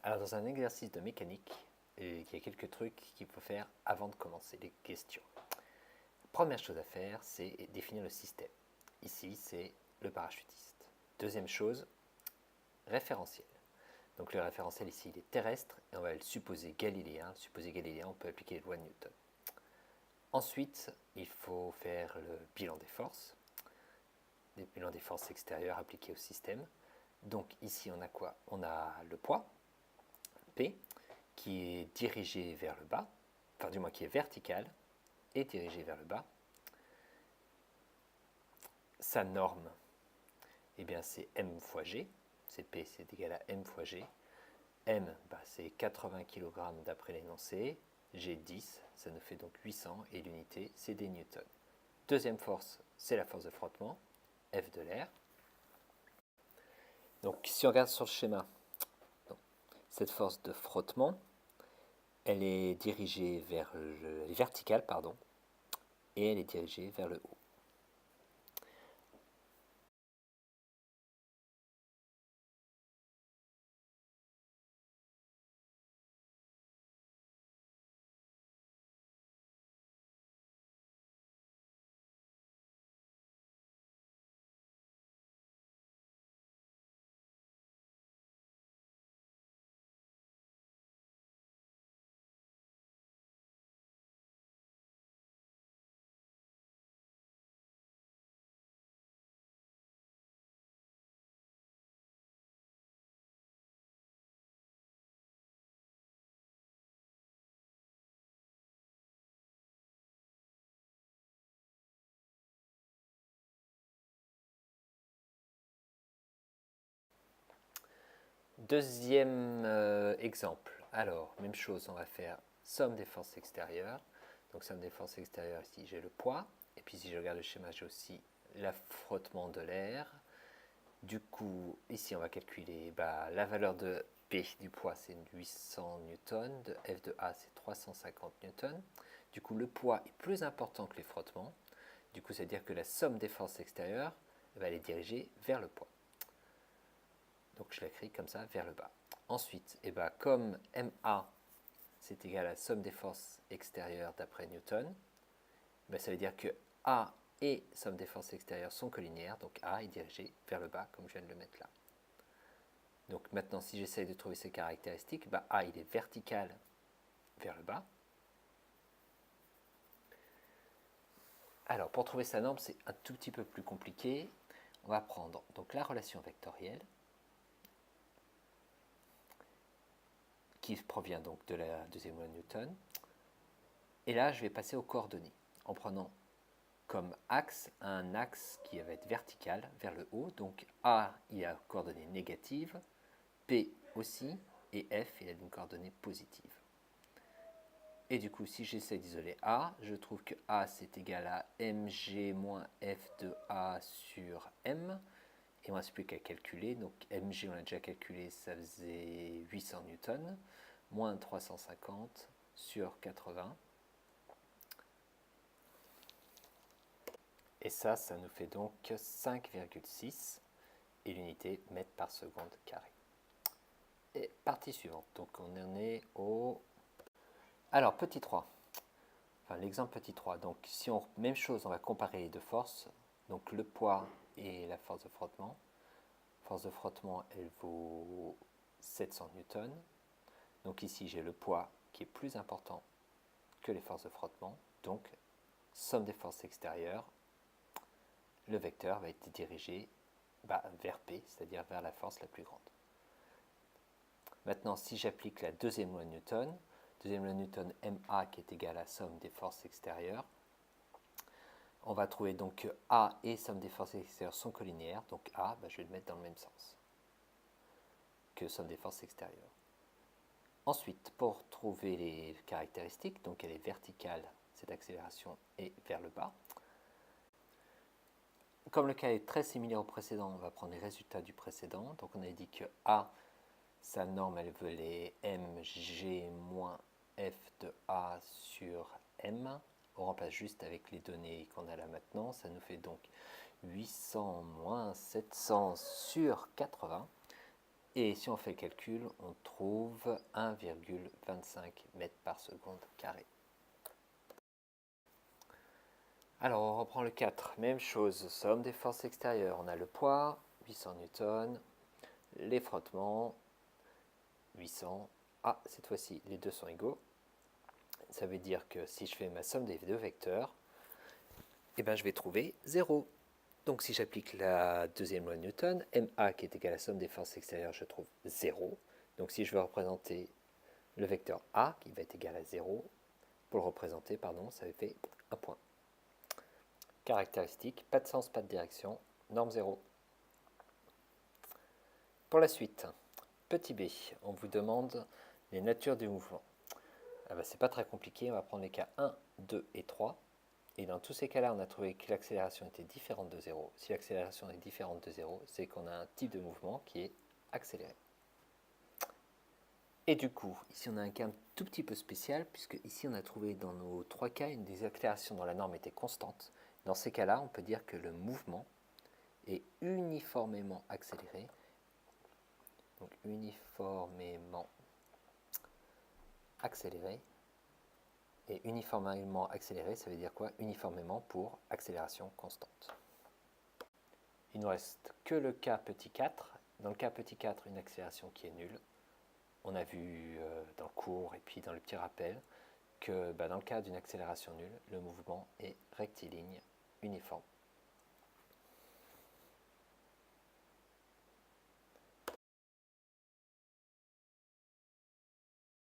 Alors dans un exercice de mécanique, il y a quelques trucs qu'il faut faire avant de commencer les questions. Première chose à faire, c'est définir le système. Ici, c'est le parachutiste. Deuxième chose, référentiel. Donc le référentiel ici, il est terrestre et on va le supposer galiléen. Le supposé galiléen, on peut appliquer les lois de Newton. Ensuite, il faut faire le bilan des forces. Le bilan des forces extérieures appliquées au système. Donc ici, on a quoi? On a le poids, P, qui est dirigé vers le bas, enfin du moins qui est vertical et dirigé vers le bas. Sa norme, eh bien c'est m fois g, c'est P, c'est égal à m fois g. M, c'est 80 kg d'après l'énoncé, G 10, ça nous fait donc 800 et l'unité c'est des newtons. Deuxième force, c'est la force de frottement, F de l'air. Donc si on regarde sur le schéma, cette force de frottement, elle est dirigée vers le, elle est verticale, pardon, et elle est dirigée vers le haut. Deuxième exemple. Alors, même chose, on va faire somme des forces extérieures. Donc, somme des forces extérieures, ici j'ai le poids. Et puis, si je regarde le schéma, j'ai aussi le frottement de l'air. Du coup, ici, on va calculer la valeur de P du poids, c'est 800 newtons. De F de A, c'est 350 newtons. Du coup, le poids est plus important que les frottements. Du coup, ça veut dire que la somme des forces extérieures va les diriger vers le poids. Donc je l'écris comme ça, vers le bas. Ensuite, comme MA, c'est égal à la somme des forces extérieures d'après Newton, ça veut dire que A et somme des forces extérieures sont collinaires, donc A est dirigé vers le bas, comme je viens de le mettre là. Donc maintenant, si j'essaye de trouver ces caractéristiques, A il est vertical vers le bas. Alors, pour trouver sa norme, c'est un tout petit peu plus compliqué. On va prendre donc la relation vectorielle, qui provient donc de la deuxième loi de Newton. Et là, je vais passer aux coordonnées, en prenant comme axe un axe qui va être vertical vers le haut. Donc A, il a coordonnées négatives, P aussi, et F, il a une coordonnée positive. Et du coup, si j'essaie d'isoler A, je trouve que A, c'est égal à mg moins F de A sur M. Et il ne me reste plus qu'à calculer. Donc mg, on l'a déjà calculé, ça faisait 800 newtons, moins 350 sur 80. Et ça nous fait donc 5,6 et l'unité mètre par seconde carré. Et partie suivante, donc on en est au... Alors, petit 3, enfin l'exemple petit 3, donc si on... Même chose, on va comparer les deux forces, donc le poids et la force de frottement. Force de frottement, elle vaut 700 newtons. Donc ici, j'ai le poids qui est plus important que les forces de frottement, donc somme des forces extérieures, le vecteur va être dirigé vers P, c'est-à-dire vers la force la plus grande. Maintenant, si j'applique la deuxième loi de Newton, MA qui est égale à la somme des forces extérieures, on va trouver donc que A et somme des forces extérieures sont collinaires, donc A, je vais le mettre dans le même sens que somme des forces extérieures. Ensuite, pour trouver les caractéristiques, donc elle est verticale, cette accélération est vers le bas. Comme le cas est très similaire au précédent, on va prendre les résultats du précédent. Donc on a dit que A, sa norme, elle veut les mg moins f de A sur m. On remplace juste avec les données qu'on a là maintenant. Ça nous fait donc 800 moins 700 sur 80. Et si on fait le calcul, on trouve 1,25 mètres par seconde carré. Alors on reprend le 4, même chose, somme des forces extérieures. On a le poids, 800 newtons, les frottements, 800. Ah, cette fois-ci, les deux sont égaux. Ça veut dire que si je fais ma somme des deux vecteurs, eh ben, je vais trouver 0. Donc si j'applique la deuxième loi de Newton, MA qui est égal à la somme des forces extérieures, je trouve 0. Donc si je veux représenter le vecteur A qui va être égal à 0, pour le représenter, pardon, ça fait un point. Caractéristique, pas de sens, pas de direction, norme 0. Pour la suite, petit b, on vous demande les natures du mouvement. Ah ben, c'est pas très compliqué, on va prendre les cas 1, 2 et 3. Et dans tous ces cas-là, on a trouvé que l'accélération était différente de 0. Si l'accélération est différente de 0, c'est qu'on a un type de mouvement qui est accéléré. Et du coup, ici on a un cas un tout petit peu spécial, puisque ici on a trouvé dans nos trois cas une des accélérations dont la norme était constante. Dans ces cas-là, on peut dire que le mouvement est uniformément accéléré. Donc uniformément accéléré. Et uniformément accéléré, ça veut dire quoi? Uniformément pour accélération constante. Il ne nous reste que le cas petit 4. Dans le cas petit 4, une accélération qui est nulle. On a vu dans le cours et puis dans le petit rappel que dans le cas d'une accélération nulle, le mouvement est rectiligne uniforme.